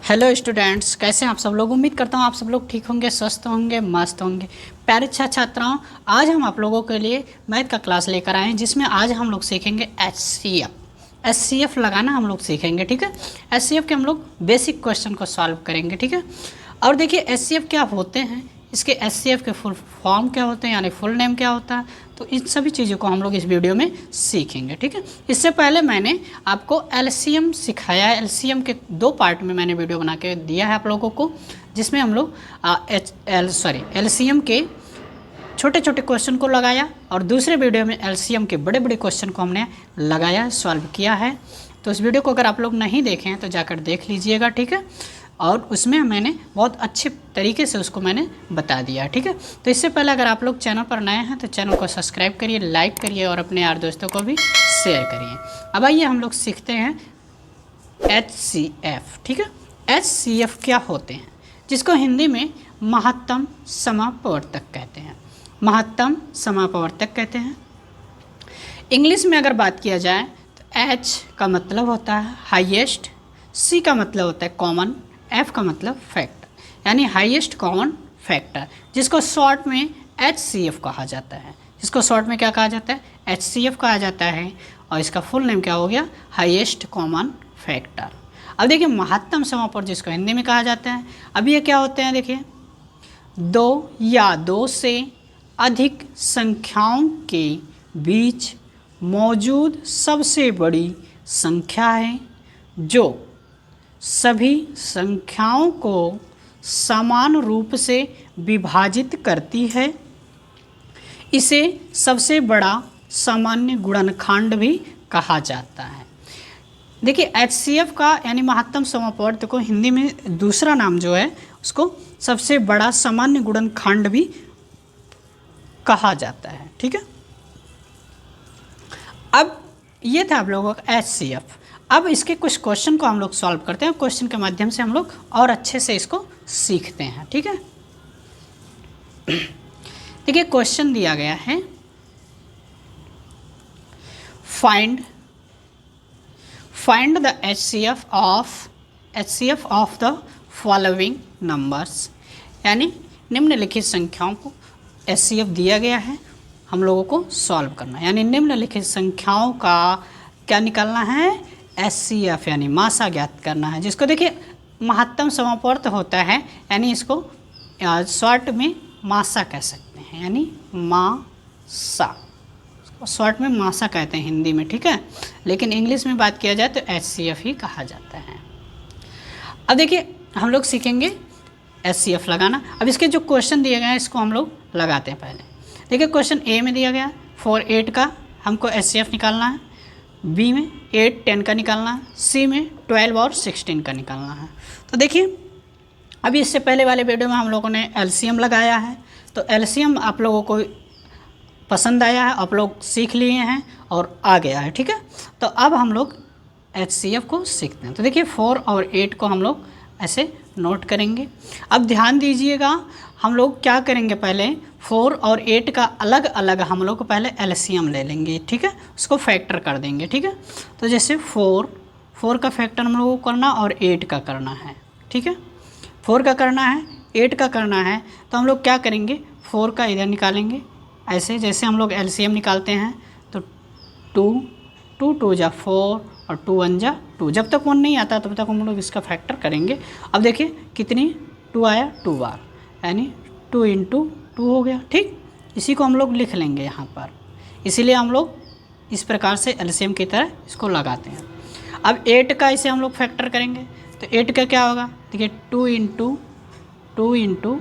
Hello students, कैसे हैं आप सब लोग। उम्मीद करता हूँ आप सब लोग ठीक होंगे, स्वस्थ होंगे, मस्त होंगे। प्यारे छात्राओं, आज हम आप लोगों के लिए मैथ का क्लास लेकर आए हैं, जिसमें आज हम लोग सीखेंगे एचसीएफ लगाना हम लोग सीखेंगे। ठीक है, एचसीएफ के हम लोग बेसिक क्वेश्चन को सॉल्व करेंगे। ठीक है, और देखिए एचसीएफ क्या होते हैं, इसके एचसीएफ के फुल फॉर्म क्या होते हैं, यानी फुल नेम क्या होता है, तो इन सभी चीज़ों को हम लोग इस वीडियो में सीखेंगे। ठीक है, इससे पहले मैंने आपको एलसीएम सिखाया है। एलसीएम के दो पार्ट में मैंने वीडियो बना के दिया है आप लोगों को, जिसमें हम लोग एलसीएम के छोटे छोटे क्वेश्चन को लगाया और दूसरे वीडियो में एलसीएम के बड़े बड़े क्वेश्चन को हमने लगाया, सॉल्व किया है। तो इस वीडियो को अगर आप लोग नहीं देखे हैं तो जाकर देख लीजिएगा। ठीक है, और उसमें मैंने बहुत अच्छे तरीके से उसको मैंने बता दिया। ठीक है, तो इससे पहले अगर आप लोग चैनल पर नए हैं तो चैनल को सब्सक्राइब करिए, लाइक करिए और अपने यार दोस्तों को भी शेयर करिए। अब आइए हम लोग सीखते हैं एचसीएफ। ठीक है, एचसीएफ क्या होते हैं, जिसको हिंदी में महत्तम समापवर्तक कहते हैं। महत्तम समापवर्तक कहते हैं। इंग्लिश में अगर बात किया जाए तो एच का मतलब होता है हाईएस्ट, सी का मतलब होता है कॉमन, एफ का मतलब फैक्टर, यानी हाईएस्ट कॉमन फैक्टर, जिसको शॉर्ट में एचसीएफ कहा जाता है। जिसको शॉर्ट में क्या कहा जाता है, एचसीएफ कहा जाता है। और इसका फुल नेम क्या हो गया, हाईएस्ट कॉमन फैक्टर। अब देखिए महत्तम समापवर्तक जिसको हिंदी में कहा जाता है, अब ये क्या होते हैं, देखिए दो या दो से अधिक संख्याओं के बीच मौजूद सबसे बड़ी संख्या है, जो सभी संख्याओं को समान रूप से विभाजित करती है। इसे सबसे बड़ा सामान्य गुणनखंड भी कहा जाता है। देखिए एचसीएफ का यानी महत्तम समापवर्तक को हिंदी में दूसरा नाम जो है उसको सबसे बड़ा सामान्य गुणनखंड भी कहा जाता है। ठीक है, अब ये था आप लोगों का एचसीएफ। अब इसके कुछ क्वेश्चन को हम लोग सॉल्व करते हैं, क्वेश्चन के माध्यम से हम लोग और अच्छे से इसको सीखते हैं। ठीक है, देखिए क्वेश्चन दिया गया है, find the HCF of the following numbers, यानी निम्नलिखित संख्याओं को एचसीएफ दिया गया है, हम लोगों को सॉल्व करना है। यानी निम्नलिखित संख्याओं का क्या निकालना है, एचसीएफ यानी मासा ज्ञात करना है। जिसको देखिए महत्तम समापवर्तक होता है, यानी इसको शॉर्ट में मासा कह सकते हैं, यानी मासा, शॉर्ट में मासा कहते हैं हिंदी में। ठीक है, लेकिन इंग्लिश में बात किया जाए तो एचसीएफ ही कहा जाता है। अब देखिए हम लोग सीखेंगे एचसीएफ लगाना। अब इसके जो क्वेश्चन दिए गए हैं इसको हम लोग लगाते हैं। पहले देखिए क्वेश्चन ए में दिया गया 4 8 का हमको एचसीएफ निकालना है, बी में 8 10 का निकालना है, सी में 12 और 16 का निकालना है। तो देखिए अभी इससे पहले वाले वीडियो में हम लोगों ने एलसीएम लगाया है, तो एलसीएम आप लोगों को पसंद आया है, आप लोग सीख लिए हैं और आ गया है। ठीक है, तो अब हम लोग एचसीएफ को सीखते हैं। तो देखिए 4 और 8 को हम लोग ऐसे नोट करेंगे। अब ध्यान दीजिएगा, हम लोग क्या करेंगे, पहले 4 और 8 का अलग अलग हम लोग पहले एलसीएम ले लेंगे। ठीक है, उसको फैक्टर कर देंगे। ठीक है, तो जैसे 4 का फैक्टर हम लोगों को करना और 8 का करना है। ठीक है, 4 का करना है, 8 का करना है, तो हम लोग क्या करेंगे, 4 का इधर निकालेंगे ऐसे, जैसे हम लोग एलसीएम निकालते हैं तो 2 2 जा 4 और 2 1 जा 2, जब तक 1 नहीं आता तब तक हम लोग इसका फैक्टर करेंगे। अब देखिए कितनी 2 आया, 2 बार, यानी 2 × 2 हो गया। ठीक, इसी को हम लोग लिख लेंगे यहाँ पर, इसीलिए हम लोग इस प्रकार से एलसीएम की तरह इसको लगाते हैं। अब 8 का इसे हम लोग फैक्टर करेंगे, तो 8 का क्या होगा, देखिए 2 × 2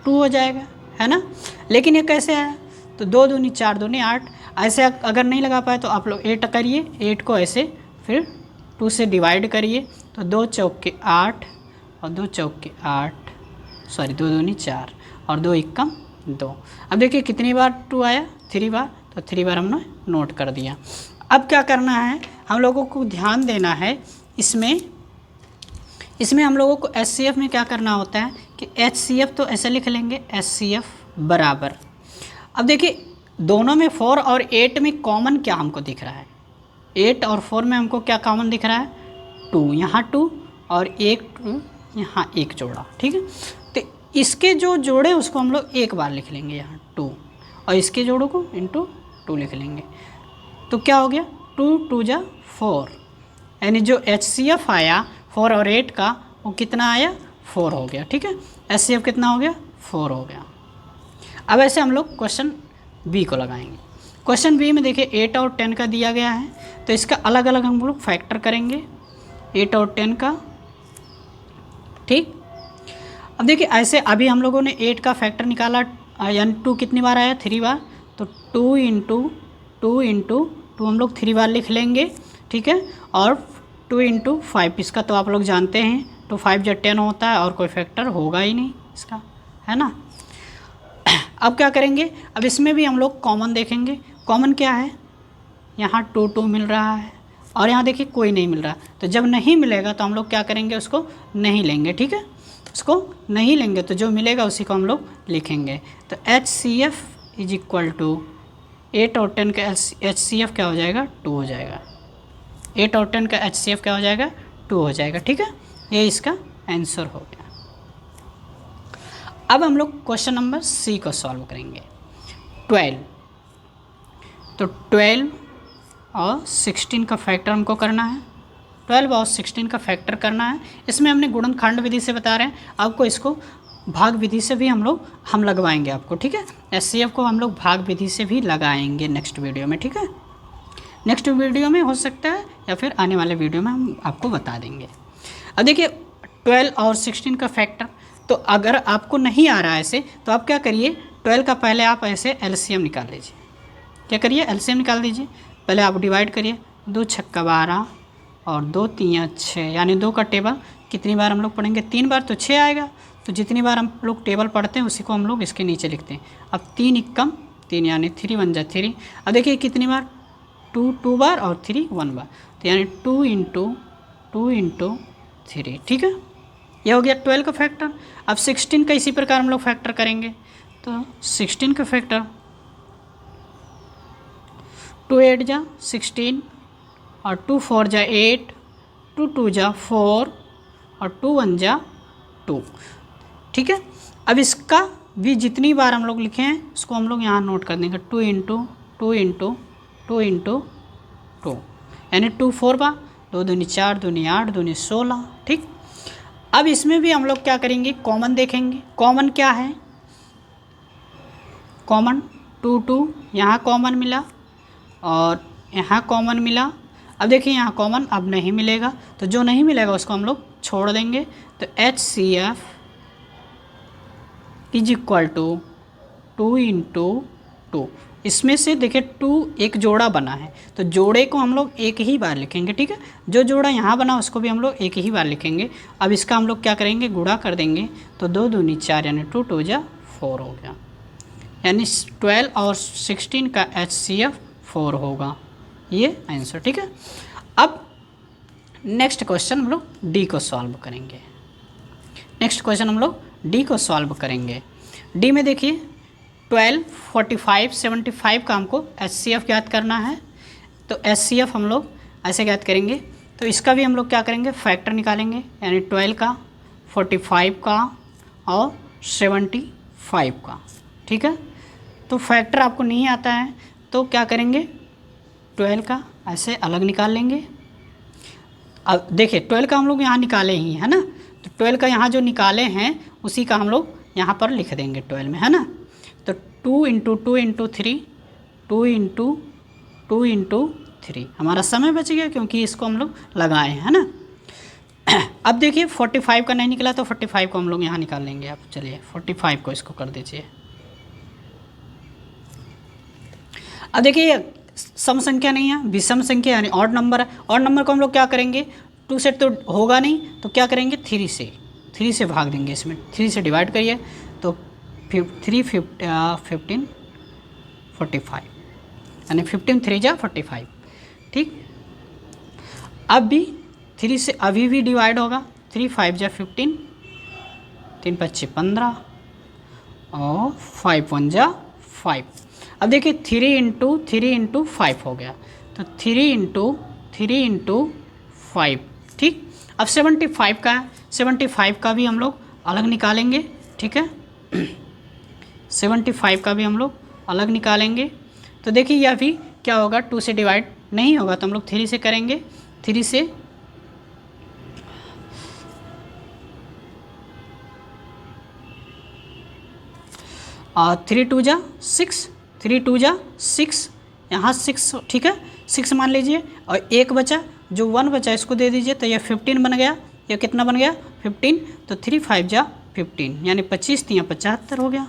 हो जाएगा, है ना। लेकिन ये कैसे आया, तो 2 दूनी 4 दूनी 8, ऐसे अगर नहीं लगा पाए तो आप लोग 8 करिए, 8 को ऐसे फिर 2 से डिवाइड करिए, तो 2 चौके 8 और 2 चौके 8, सॉरी 2 दूनी 4 और 2 एकम 2। अब देखिए कितनी बार 2 आया, 3 बार, तो 3 बार हमने नोट कर दिया। अब क्या करना है, हम लोगों को ध्यान देना है, इसमें हम लोगों को एचसीएफ में क्या करना होता है कि एचसीएफ तो ऐसे लिख लेंगे, एचसीएफ बराबर। अब देखिए दोनों में 4 और 8 में कॉमन क्या हमको दिख रहा है, 8 और 4 में हमको क्या कॉमन दिख रहा है, 2, यहाँ 2 और 1 2 यहाँ एक जोड़ा, ठीक है। तो इसके जो जोड़े उसको हम लोग एक बार लिख लेंगे यहाँ 2, और इसके जोड़ों को इंटू 2 लिख लेंगे। तो क्या हो गया 2 2 जा 4, यानी जो HCF आया 4 और 8 का वो कितना आया 4 हो गया, ठीक है। HCF कितना हो गया 4 हो गया। अब ऐसे हम लोग क्वेश्चन बी को लगाएंगे। क्वेश्चन बी में देखिए 8 और 10 का दिया गया है, तो इसका अलग अलग हम लोग फैक्टर करेंगे 8 और 10 का, ठीक। अब देखिए ऐसे अभी हम लोगों ने 8 का फैक्टर निकाला, यानी 2 कितनी बार आया 3 बार, तो 2 इंटू 2 हम लोग 3 बार लिख लेंगे, ठीक है। और 2 इंटू 5 इसका तो आप लोग जानते हैं, तो 5 जब 10 होता है और कोई फैक्टर होगा ही नहीं इसका, है ना। अब क्या करेंगे, अब इसमें भी हम लोग कॉमन देखेंगे। कॉमन क्या है, यहाँ 2 2 मिल रहा है और यहाँ देखिए कोई नहीं मिल रहा, तो जब नहीं मिलेगा तो हम लोग क्या करेंगे, उसको नहीं लेंगे, ठीक है। उसको नहीं लेंगे तो जो मिलेगा उसी को हम लोग लिखेंगे। तो HCF इज इक्वल टू 8 और 10 का HCF क्या हो जाएगा 2 हो जाएगा। 8 और 10 का HCF क्या हो जाएगा 2 हो जाएगा, ठीक है। ये इसका आंसर हो गया। अब हम लोग क्वेश्चन नंबर सी को सॉल्व करेंगे। 12, तो 12 और 16 का फैक्टर हमको करना है। 12 और 16 का फैक्टर करना है। इसमें हमने गुणनखंड विधि से बता रहे हैं, आपको इसको भाग विधि से भी हम लगवाएंगे आपको, ठीक है। HCF को हम लोग भाग विधि से भी लगाएंगे नेक्स्ट वीडियो में, ठीक है। नेक्स्ट वीडियो में हो सकता है या फिर आने वाले वीडियो में हम आपको बता देंगे। अब देखिए 12 और 16 का फैक्टर, तो अगर आपको नहीं आ रहा है ऐसे, तो आप क्या करिए 12 का पहले आप ऐसे LCM निकाल लीजिए। क्या करिए LCM निकाल दीजिए। पहले आप डिवाइड करिए, 2 छक्का 12 और 2 3 6, यानी 2 का टेबल कितनी बार हम लोग पढ़ेंगे 3 बार, तो 6 आएगा। तो जितनी बार हम लोग टेबल पढ़ते हैं उसी को हम लोग इसके नीचे लिखते हैं। अब 3 एकम 3, यानी 3 1 जा 3। अब देखिए कितनी बार 2 बार और 3 1 बार, तो यानी 2 इंटू 3, ठीक है। यह हो गया 12 का फैक्टर। अब 16 का इसी प्रकार हम लोग फैक्टर करेंगे। तो 16 का फैक्टर 2 8 जा 16 और 2 4 जा 8, 2 2 जा 4 और 2 1 जा 2, ठीक है। अब इसका भी जितनी बार हम लोग लिखे हैं उसको हम लोग यहाँ नोट कर देंगे। 2 इंटू 2, यानी 2 4 बार, 2 दूनी 4, 2 8, 2 16, ठीक। अब इसमें भी हम लोग क्या करेंगे, कॉमन देखेंगे। कॉमन क्या है, कॉमन 2 2 यहाँ कॉमन मिला और यहाँ कॉमन मिला। अब देखिए यहाँ कॉमन अब नहीं मिलेगा, तो जो नहीं मिलेगा उसको हम लोग छोड़ देंगे। तो HCF is equal to 2 into 2, इसमें से देखिए 2 एक जोड़ा बना है, तो जोड़े को हम लोग एक ही बार लिखेंगे, ठीक है। जो जोड़ा यहाँ बना उसको भी हम लोग एक ही बार लिखेंगे। अब इसका हम लोग क्या करेंगे, गुणा कर देंगे। तो 2 दूनी 4, यानी 2 2 जा 4 हो गया, यानी 12 और 16 का HCF 4 होगा। ये आंसर, ठीक है। अब नेक्स्ट क्वेश्चन हम लोग डी को सॉल्व करेंगे। नेक्स्ट क्वेश्चन हम लोग डी को सॉल्व करेंगे। डी में देखिए 12 45 75 का हमको HCF ज्ञात करना है। तो HCF हम लोग ऐसे ज्ञात करेंगे। तो इसका भी हम लोग क्या करेंगे, फैक्टर निकालेंगे, यानी 12 का 45 का और 75 का, ठीक है। तो फैक्टर आपको नहीं आता है तो क्या करेंगे, 12 का ऐसे अलग निकाल लेंगे। अब देखिए 12 का हम लोग यहाँ निकाले ही है ना, तो 12 का यहाँ जो निकाले हैं उसी का हम लोग यहाँ पर लिख देंगे 12 में, है ना। तो 2 इंटू 3, 2 इंटू 3, हमारा समय बच गया क्योंकि इसको हम लोग लगाए हैं, है ना। अब देखिए 45 का नहीं निकला तो 45 को हम लोग यहाँ निकाल लेंगे। आप चलिए 45 को इसको कर दीजिए। अब देखिए सम संख्या नहीं है, विषम संख्या यानी ऑड नंबर है। ऑड नंबर को हम लोग क्या करेंगे, 2 से तो होगा नहीं, तो क्या करेंगे 3 से भाग देंगे। इसमें 3 से डिवाइड करिए तो 3 15 45, यानी 15 3 जा 45, ठीक। अब भी 3 से अभी भी डिवाइड होगा, 3 5 जा 15, 3 5 15 और 5 1 जा 5। अब देखिए 3 इंटू 5 हो गया, तो 3 इंटू 5, ठीक। अब 75 का भी हम लोग अलग निकालेंगे, ठीक है। 75 का भी हम लोग अलग निकालेंगे। तो देखिए यह भी क्या होगा, 2 से डिवाइड नहीं होगा तो हम लोग 3 से करेंगे। 3 से 3 2 जा 6, 3 2 जा 6, यहाँ 6, ठीक है 6 मान लीजिए। और एक बचा, जो 1 बचा इसको दे दीजिए, तो यह 15 बन गया। यह कितना बन गया 15। तो 3 5 जा 15 यानी 25, 3 75 हो गया।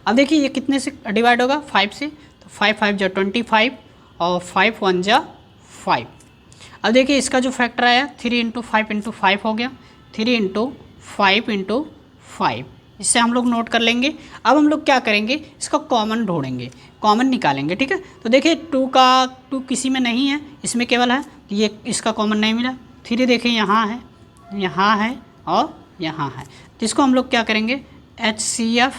अब देखिए ये कितने से डिवाइड होगा, 5 से। तो 5 5 जा 25 और 5 1 जा 5। अब देखिए इसका जो फैक्टर आया 3 × 5 × 5 हो गया, 3 × 5 × 5। इससे हम लोग नोट कर लेंगे। अब हम लोग क्या करेंगे, इसका कॉमन ढूंढेंगे, कॉमन निकालेंगे, ठीक है। तो देखिए 2 किसी में नहीं है, इसमें केवल है, तो ये इसका कॉमन नहीं मिला। 3 देखिए यहाँ है और यहाँ है, तो इसको हम लोग क्या करेंगे, HCF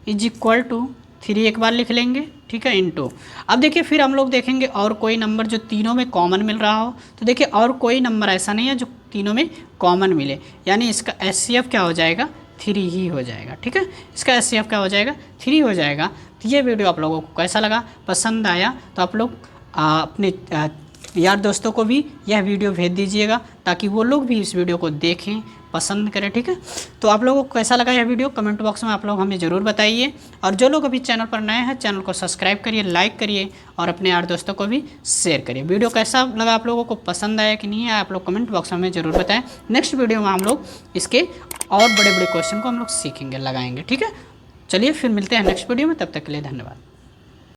= 3 एक बार लिख लेंगे, ठीक है, इंटू। अब देखिए फिर हम लोग देखेंगे और कोई नंबर जो तीनों में कॉमन मिल रहा हो। तो देखिए और कोई नंबर ऐसा नहीं है जो तीनों में कॉमन मिले, यानी इसका HCF क्या हो जाएगा, 3 ही हो जाएगा, ठीक है। इसका HCF क्या हो जाएगा, 3 हो जाएगा। तो ये वीडियो आप लोगों को कैसा लगा, पसंद आया तो आप लोग अपने यार दोस्तों को भी यह वीडियो भेज दीजिएगा, ताकि वो लोग भी इस वीडियो को देखें, पसंद करें, ठीक है। तो आप लोगों को कैसा लगा यह वीडियो कमेंट बॉक्स में आप लोग हमें ज़रूर बताइए। और जो लोग अभी चैनल पर नए हैं, चैनल को सब्सक्राइब करिए, लाइक करिए और अपने यार दोस्तों को भी शेयर करिए। वीडियो कैसा लगा, आप लोगों को पसंद आया कि नहीं आया, आप लोग कमेंट बॉक्स में हमें ज़रूर बताएं। नेक्स्ट वीडियो में हम लोग इसके और बड़े बड़े क्वेश्चन को हम लोग सीखेंगे, लगाएंगे, ठीक है। चलिए फिर मिलते हैं नेक्स्ट वीडियो में, तब तक के लिए धन्यवाद।